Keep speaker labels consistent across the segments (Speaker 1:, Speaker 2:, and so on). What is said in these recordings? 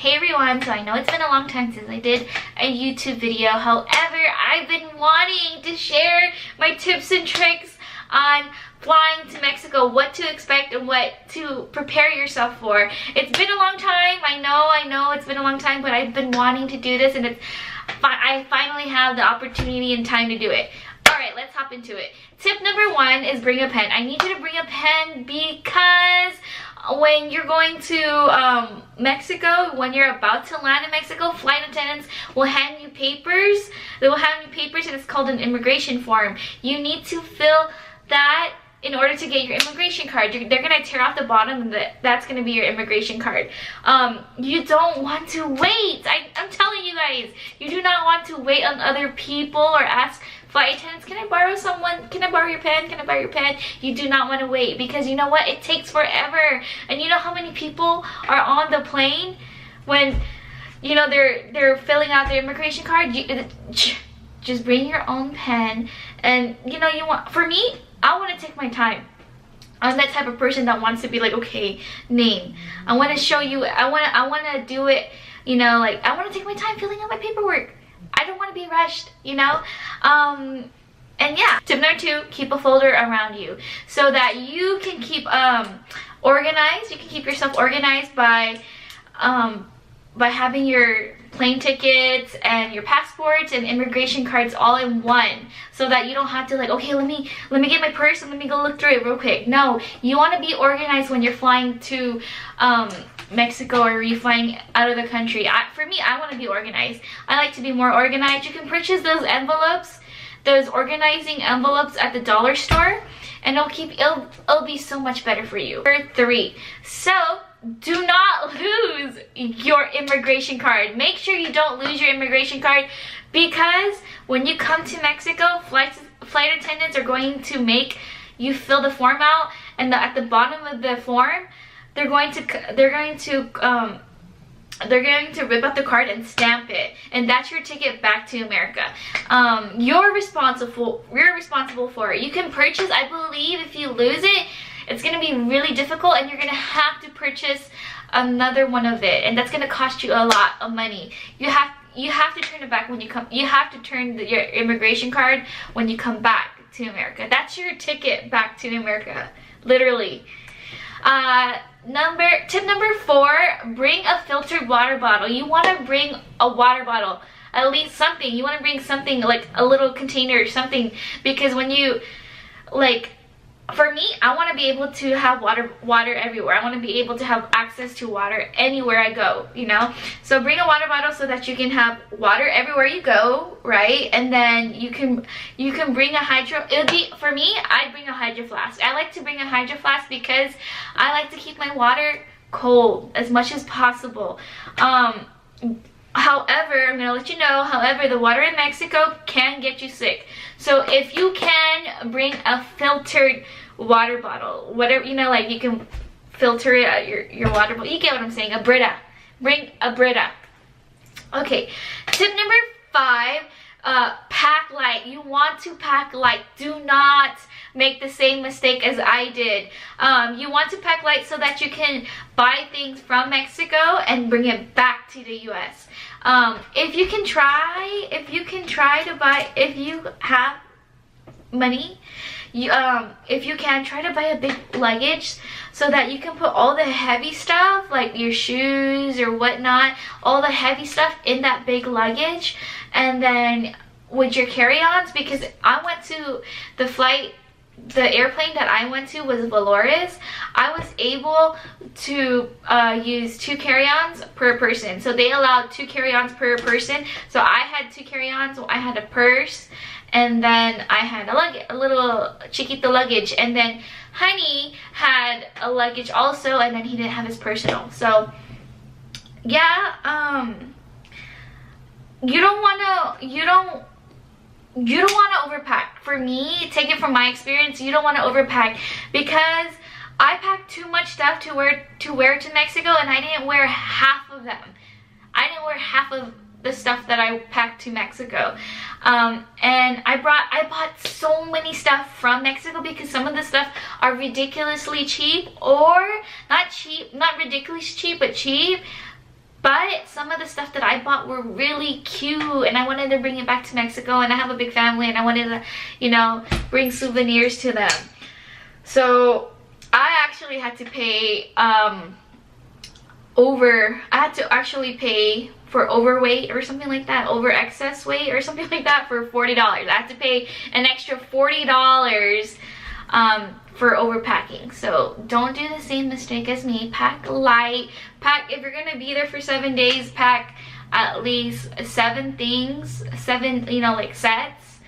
Speaker 1: Hey everyone, so I know it's been a long time since I did a YouTube video. However, I've been wanting to share my tips and tricks on flying to Mexico, what to expect and what to prepare yourself for. It's been a long time. I know it's been a long time, but I've been wanting to do this, and I finally have the opportunity and time to do it. Alright, let's hop into it. Tip number 1 is bring a pen. I need you to bring a pen because when you're going to Mexico, when you're about to land in Mexico, flight attendants will hand you papers. They will hand you papers, and it's called an immigration form. You need to fill that in order to get your immigration card. They're gonna tear off the bottom, and that's gonna be your immigration card. You don't want to wait. I'm telling you guys, you do not want to wait on other people or ask flight attendants, can I borrow your pen? Can I borrow your pen? You do not want to wait, because you know what? It takes forever. And you know how many people are on the plane when, you know, they're filling out their immigration card? Just bring your own pen. And you know, for me, I want to take my time. I'm that type of person that wants to be like, okay, name. I want to show you, I want to do it, you know, like I want to take my time filling out my paperwork. I don't want to be rushed, you know? And yeah, tip number 2, keep a folder around you so that you can keep organized. You can keep yourself organized by having your plane tickets and your passports and immigration cards all in one, so that you don't have to like, okay, let me get my purse and let me go look through it real quick. No, you want to be organized when you're flying to Mexico, or you're flying out of the country. For me, I want to be organized. I like to be more organized. You can purchase those envelopes, those organizing envelopes at the dollar store, and it'll be so much better for you. Number 3, so do not lose your immigration card. Make sure you don't lose your immigration card, because when you come to Mexico, flight attendants are going to make you fill the form out, and at the bottom of the form, they're going to rip out the card and stamp it, and that's your ticket back to America. You're responsible for it. You can purchase, I believe, if you lose it, it's gonna be really difficult, and you're gonna have to purchase another one of it, and that's gonna cost you a lot of money. You have to turn it back when you come. You have to turn your immigration card when you come back to America. That's your ticket back to America, literally. Tip number 4, bring a filtered water bottle. You want to bring a water bottle, at least something. You want to bring something like a little container or something, because when you, like, for me, I want to be able to have water everywhere. I want to be able to have access to water anywhere I go, you know? So bring a water bottle so that you can have water everywhere you go, right? And then you can bring a for me, I'd bring a Hydro Flask. I like to bring a Hydro Flask because I like to keep my water cold as much as possible. However, I'm gonna let you know, however, the water in Mexico can get you sick. So if you can bring a filtered water bottle, whatever, you know, like you can filter it at your water bottle. You get what I'm saying, a Brita. Bring a Brita. Okay, tip number 5, pack light. You want to pack light. Do not make the same mistake as I did. You want to pack light so that you can buy things from Mexico and bring it back to the US. If you have money, if you can, try to buy a big luggage so that you can put all the heavy stuff, like your shoes or whatnot, all the heavy stuff in that big luggage, and then with your carry-ons, because I went to the airplane that I went to was Valores. I was able to use 2 carry-ons per person. So they allowed 2 carry-ons per person. So I had 2 carry-ons. I had a purse, and then I had a little chiquito luggage, and then Honey had a luggage also, and then he didn't have his personal. So yeah, you don't want to overpack. For me, take it from my experience, you don't want to overpack, because I packed too much stuff to wear to Mexico, and I didn't wear half of them. I didn't wear half of the stuff that I packed to Mexico. And I bought so many stuff from Mexico, because some of the stuff are ridiculously cheap, or not ridiculously cheap, but cheap. But of the stuff that I bought were really cute, and I wanted to bring it back to Mexico, and I have a big family, and I wanted to, you know, bring souvenirs to them. So I actually had to pay for overweight or something like that, over excess weight or something like that, for $40. I had to pay an extra $40 for overpacking. So don't do the same mistake as me. Pack light. Pack, if you're gonna be there for 7 days, pack at least 7 things, 7, you know, like sets,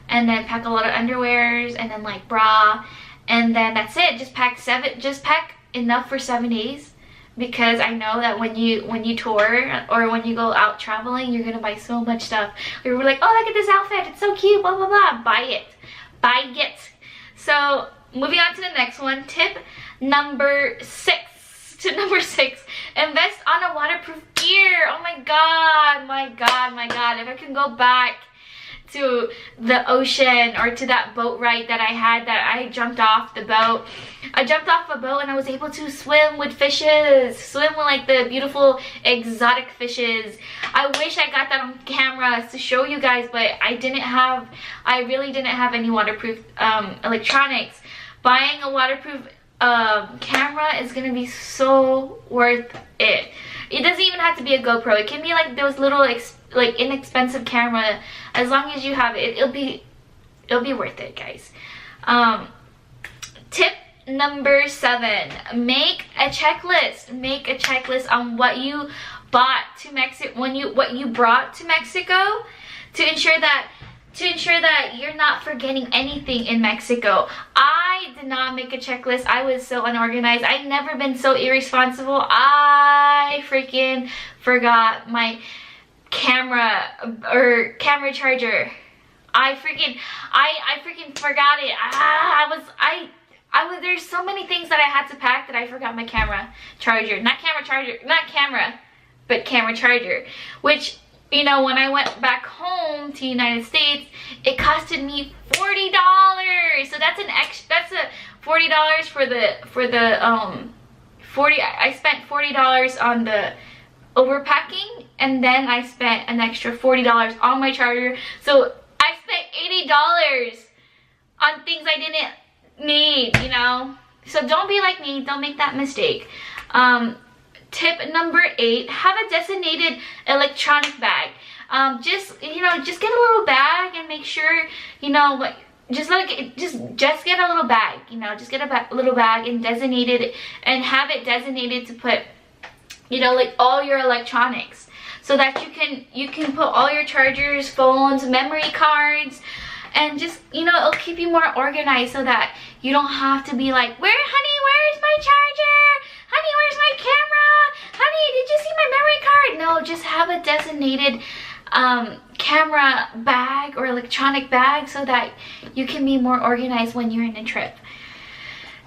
Speaker 1: and then pack a lot of underwears, and then like bra, and then that's it. Just pack enough for 7 days. Because I know that when you tour or when you go out traveling, you're gonna buy so much stuff. We were like, oh, look at this outfit, it's so cute, blah blah blah. Buy it. So moving on to the next one, tip number 6. Invest on a waterproof gear. Oh my god. If I can go back to the ocean or to that boat ride that I jumped off the boat. I jumped off a boat and I was able to swim with fishes, swim with like the beautiful exotic fishes. I wish I got that on camera to show you guys, but I really didn't have any waterproof electronics. Buying a waterproof camera is gonna be so worth it. It doesn't even have to be a GoPro. It can be like those little inexpensive camera. As long as you have it, it'll be worth it, guys. Tip number 7, make a checklist. Make a checklist on what you bought to Mexico, what you brought to Mexico, to ensure that you're not forgetting anything in Mexico. I did not make a checklist. I was so unorganized. I've never been so irresponsible. I freaking forgot my camera charger. I freaking forgot it. There's so many things that I had to pack that I forgot my camera charger. Not camera, but camera charger. Which, you know, when I went back home to United States, it costed me $40. So that's a $40 I spent $40 on the overpacking, and then I spent an extra $40 on my charger. So I spent $80 on things I didn't need, you know. So don't be like me. Don't make that mistake. Tip number 8, have a designated electronic bag. Just get a little bag and make sure, you know, just get a little bag, you know, just get a little bag and designate it, and have it designated to put, you know, like all your electronics, so that you can put all your chargers, phones, memory cards, and just, you know, it'll keep you more organized, so that you don't have to be like, where's my charger? Honey, where's my camera? Honey, did you see my memory card? No, just have a designated camera bag or electronic bag, so that you can be more organized when you're in a trip.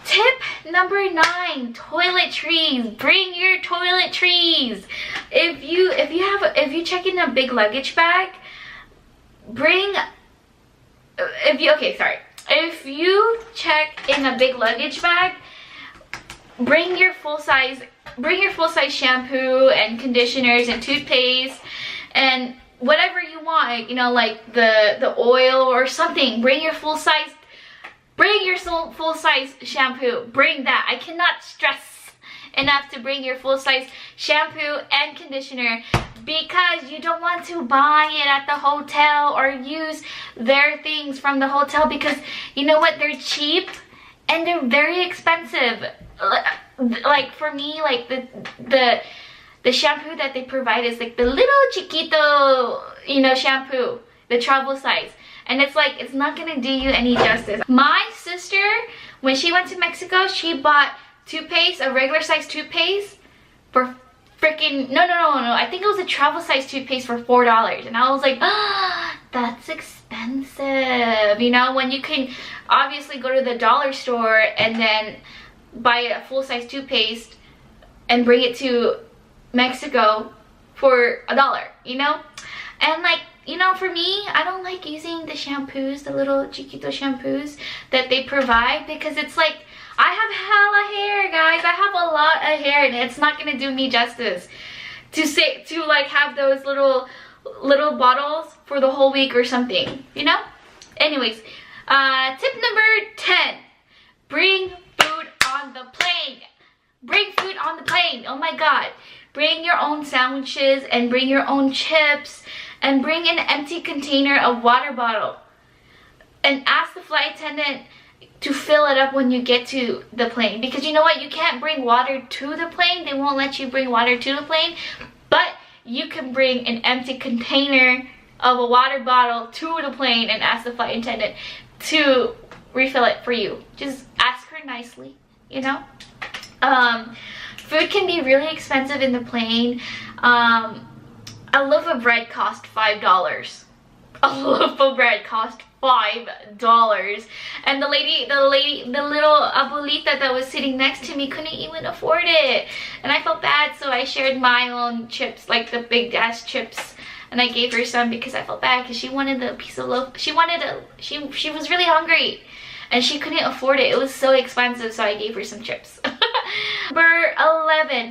Speaker 1: Tip number 9, toiletries. Bring your toiletries. If you check in a big luggage bag, if you check in a big luggage bag, bring your full size shampoo and conditioners and toothpaste and whatever you want, you know, like the oil or something. Bring your full size shampoo. Bring that. I cannot stress enough to bring your full size shampoo and conditioner, because you don't want to buy it at the hotel or use their things from the hotel, because you know what, they're cheap and they're very expensive. Like for me, like the shampoo that they provide is like the little chiquito, you know, shampoo, the travel size. And it's like, it's not gonna do you any justice. My sister, when she went to Mexico, she bought toothpaste, a regular size toothpaste, for freaking, no, I think it was a travel size toothpaste for $4. And I was like, ah, that's expensive. You know, when you can obviously go to the dollar store and then buy a full size toothpaste and bring it to Mexico for $1, you know? And like, you know, for me, I don't like using the shampoos, the little chiquito shampoos that they provide, because it's like, I have hella hair, guys. I have a lot of hair and it's not gonna do me justice to like have those little bottles for the whole week or something, you know? Anyways, tip number 10, bring food on the plane. Bring food on the plane. Oh my god. Bring your own sandwiches and bring your own chips and bring an empty container of water bottle. And ask the flight attendant to fill it up when you get to the plane, because you know what, you can't bring water to the plane. They won't let you bring water to the plane, but you can bring an empty container of a water bottle to the plane and ask the flight attendant to refill it for you. Just ask her nicely, you know. Food can be really expensive in the plane. A loaf of bread cost $5. A loaf of bread cost $5, and the little abuelita that was sitting next to me couldn't even afford it, and I felt bad, so I shared my own chips, like the big ass chips, and I gave her some because I felt bad, because she wanted a piece of loaf. She was really hungry and she couldn't afford it. It was so expensive, so I gave her some chips.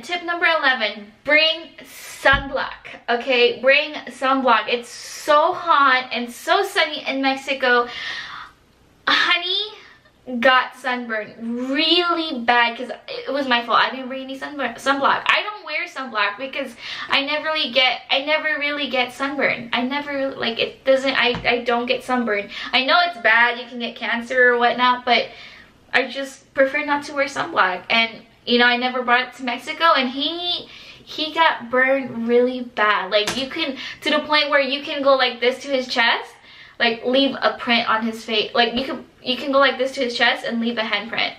Speaker 1: Tip number 11, bring sunblock. Okay, bring sunblock. It's so hot and so sunny in Mexico. Honey got sunburned really bad because it was my fault. I didn't bring any sunblock. I don't wear sunblock because I never really get sunburned. I don't get sunburned. I know it's bad, you can get cancer or whatnot, but I just prefer not to wear sunblock. And you know, I never brought it to Mexico, and he got burned really bad. Like, you can, to the point where you can go like this to his chest, like leave a print on his face. Like you can go like this to his chest and leave a handprint.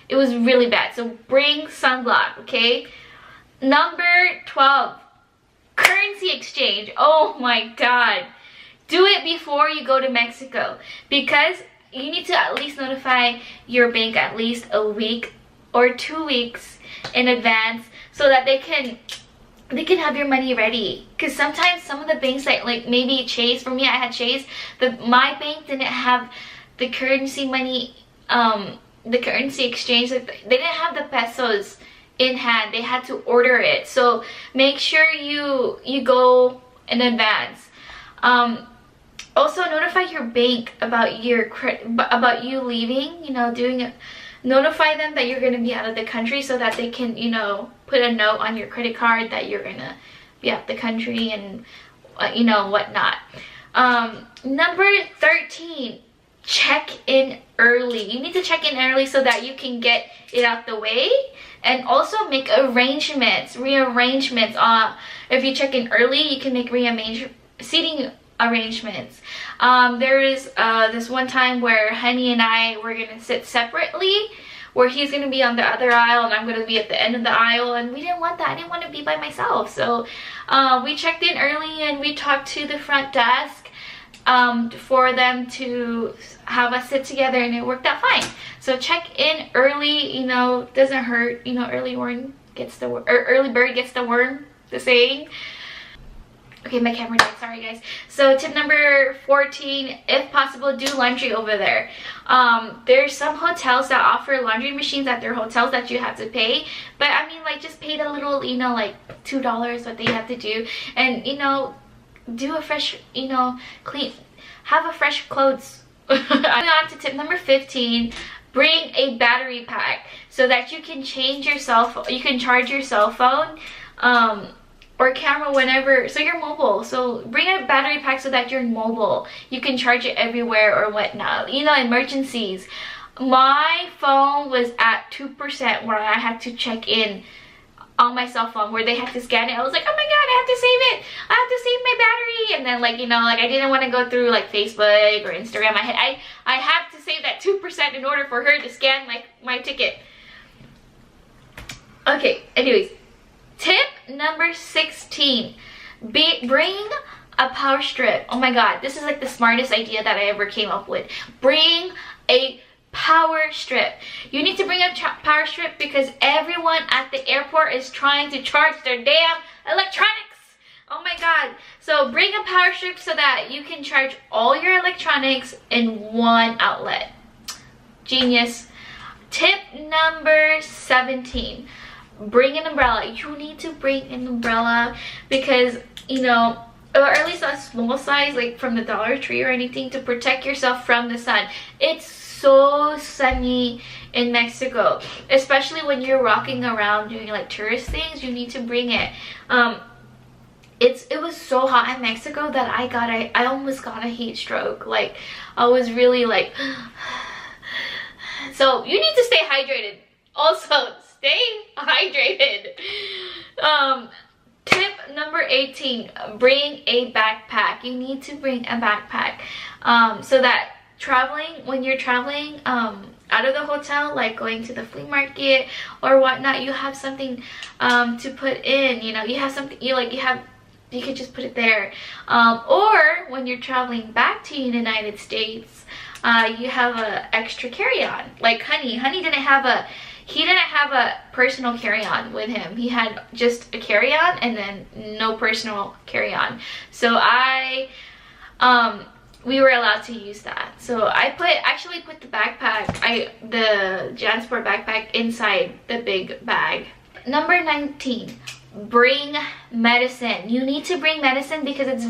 Speaker 1: It was really bad. So bring sunblock, okay? Number 12, currency exchange. Oh my god. Do it before you go to Mexico, because you need to at least notify your bank at least a week or 2 weeks in advance, so that they can have your money ready. Because sometimes some of the banks, like maybe Chase, for me I had Chase, my bank didn't have the currency money, the currency exchange. Like, they didn't have the pesos in hand. They had to order it. So make sure you go in advance. Also notify your bank about you leaving, you know, notify them that you're going to be out of the country, so that they can, you know, put a note on your credit card that you're going to be out the country and, you know, whatnot. Number 13, check in early. You need to check in early so that you can get it out the way, and also make rearrangements. If you check in early, you can make seating arrangements. There is this one time where Honey and I were gonna sit separately, where he's gonna be on the other aisle and I'm gonna be at the end of the aisle, and we didn't want that. I didn't want to be by myself. So we checked in early and we talked to the front desk for them to have us sit together, and it worked out fine. So check in early, you know, doesn't hurt, you know, early bird gets the worm, the saying. Okay, my camera died, sorry guys. So tip number 14, if possible, do laundry over there. There's some hotels that offer laundry machines at their hotels that you have to pay. But I mean, like, just pay the little, you know, like $2 what they have to do. And, you know, do a fresh, you know, have a fresh clothes. Moving on to tip number 15, bring a battery pack so that you can you can charge your cell phone, or camera whenever, so you're mobile. So bring a battery pack so that you're mobile. You can charge it everywhere or whatnot. You know, emergencies. My phone was at 2% where I had to check in on my cell phone, where they had to scan it. I was like, oh my god, I have to save it. I have to save my battery. And then, like, you know, like, I didn't want to go through like Facebook or Instagram. I have to save that 2% in order for her to scan my ticket. Okay, anyways. Tip number 16, bring a power strip. Oh my god, this is like the smartest idea that I ever came up with. Bring a power strip. You need to bring a power strip because everyone at the airport is trying to charge their damn electronics. Oh my god. So bring a power strip so that you can charge all your electronics in one outlet. Genius. Tip number 17. bring an umbrella. You need to bring an umbrella because, you know, or at least a small size, like from the Dollar Tree or anything, to protect yourself from the sun. It's so sunny in Mexico, especially when you're walking around doing like tourist things. You need to bring it. It was so hot in Mexico that I almost got a heat stroke. Like, I was really like so you need to stay hydrated. Also, stay hydrated. Tip number 18, bring a backpack. You need to bring a backpack so that when you're traveling out of the hotel, like going to the flea market or whatnot, you have something to put in. You know, you have something you could just put it there. Or when you're traveling back to the United States, you have a extra carry-on. Like Honey didn't have a personal carry-on with him. He had just a carry-on and then no personal carry-on. So we were allowed to use that. So I actually put the backpack, the JanSport backpack, inside the big bag. Number 19, bring medicine. You need to bring medicine because this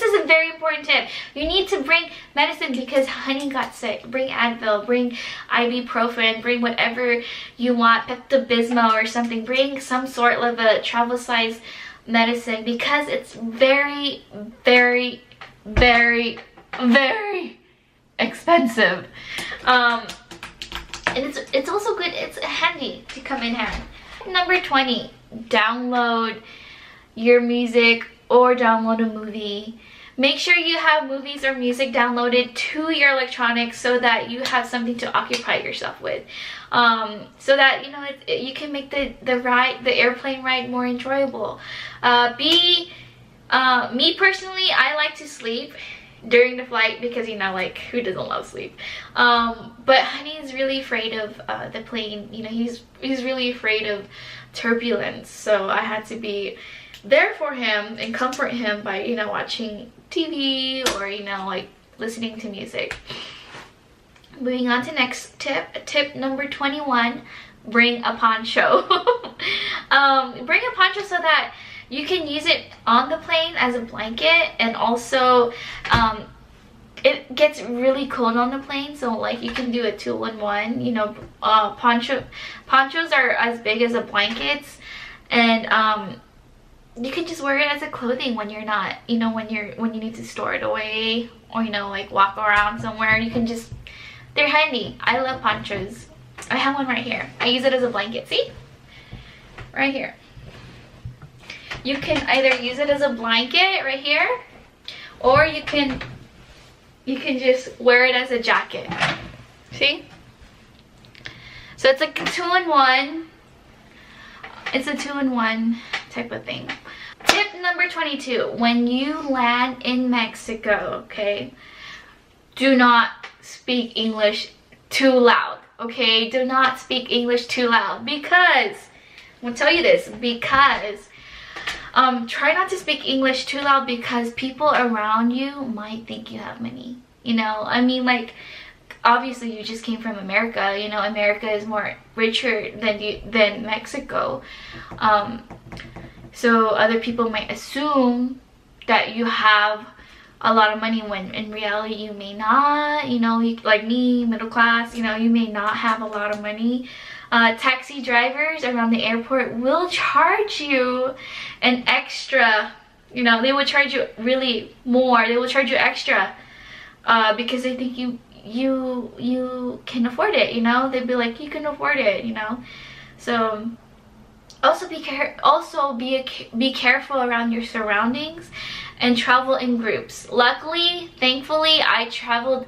Speaker 1: is a very important tip. You need to bring medicine because Honey got sick. Bring Advil, bring ibuprofen, bring whatever you want, Pepto-Bismol or something. Bring some sort of a travel size medicine because it's very, very, very, very expensive. And it's also good, it's handy to come in hand. Number 20, download your music or download a movie. Make sure you have movies or music downloaded to your electronics so that you have something to occupy yourself with, so that you know you can make the airplane ride more enjoyable. Me personally, I like to sleep during the flight because, you know, like, who doesn't love sleep? But Honey is really afraid of the plane. You know, he's really afraid of turbulence, so I had to be there for him and comfort him by, you know, watching TV or, you know, like listening to music. Moving on to next tip number 21, bring a poncho. Bring a poncho so that you can use it on the plane as a blanket, and also it gets really cold on the plane, so like you can do a 2-in-1. You know, ponchos are as big as a blankets, and you can just wear it as a clothing when you're not, you know, when you need to store it away, or, you know, like walk around somewhere. You can just, they're handy. I love ponchos. I have one right here. I use it as a blanket. See? Right here. You can either use it as a blanket right here, or you can just wear it as a jacket. See? So it's like a 2-in-1. It's a 2-in-1 type of thing. Tip number 22, when you land in Mexico, okay, do not speak English too loud, okay? Do not speak English too loud, because I'm gonna tell you this, because try not to speak English too loud, because people around you might think you have money. You know, I mean, like, obviously you just came from America. You know, America is more richer than Mexico. So other people might assume that you have a lot of money when in reality you may not. You know, like me, middle class, you know, you may not have a lot of money. Taxi drivers around the airport will charge you an extra, you know, they will charge you really more. They will charge you extra because they think you can afford it, you know. They'd be like, you can afford it, you know. So also be careful around your surroundings, and travel in groups. Luckily, thankfully, I traveled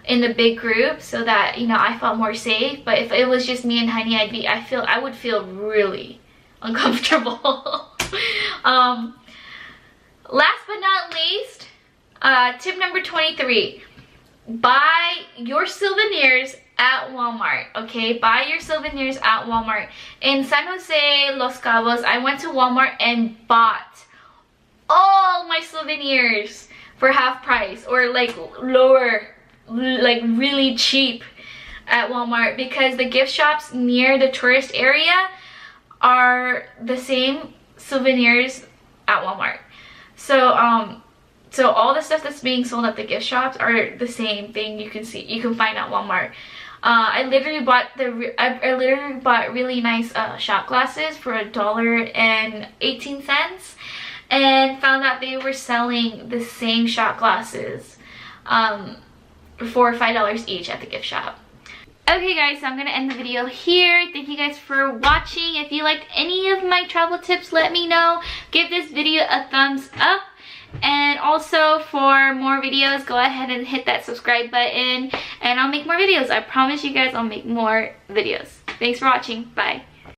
Speaker 1: in a big group so that, you know, I felt more safe. But if it was just me and Honey, I would feel really uncomfortable. Last but not least, tip number 23, buy your souvenirs at Walmart. Okay, buy your souvenirs at Walmart. In San Jose, Los Cabos, I went to Walmart and bought all my souvenirs for half price, or like lower, like really cheap at Walmart, because the gift shops near the tourist area are the same souvenirs at Walmart. So so all the stuff that's being sold at the gift shops are the same thing you can find at Walmart. I literally bought really nice shot glasses for $1.18 and found out they were selling the same shot glasses for $5 each at the gift shop. Okay guys, so I'm gonna end the video here. Thank you guys for watching. If you liked any of my travel tips, let me know. Give this video a thumbs up. And also for more videos, go ahead and hit that subscribe button and I'll make more videos. I promise you guys I'll make more videos. Thanks for watching. Bye.